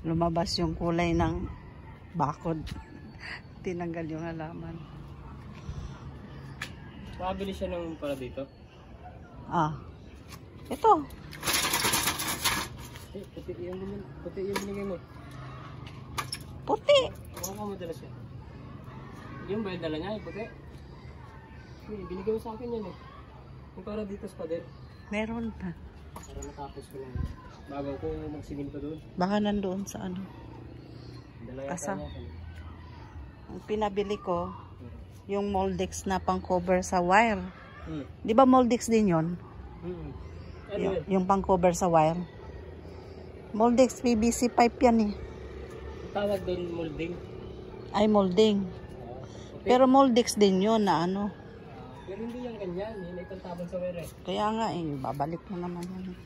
lumabas yung kulay ng bakod. Tinanggal yung halaman. Makabili siya ng para dito? Ah. Ito. Puti yung binigay mo. Puti. Baka ka madala siya. Yung ba yung dala niya? Yung puti? Binigay mo sa akin yan eh. Yung para dito sa pader. Meron pa. Para matapos ko lang. Bago ko magsimil pa doon. Baka nandoon sa ano. Kasa. Ang pinabili ko, yung Moldex na pang cover sa wire. Di ba Moldex din yun? Yung pang cover sa wire. Moldex PVC pipe yan eh. Tawag doon molding? Ay, molding. Pero Moldex din yun na ano. Pero hindi yan ganyan. Yan ay tantabon sa wire eh. Kaya nga eh, babalik mo naman yan.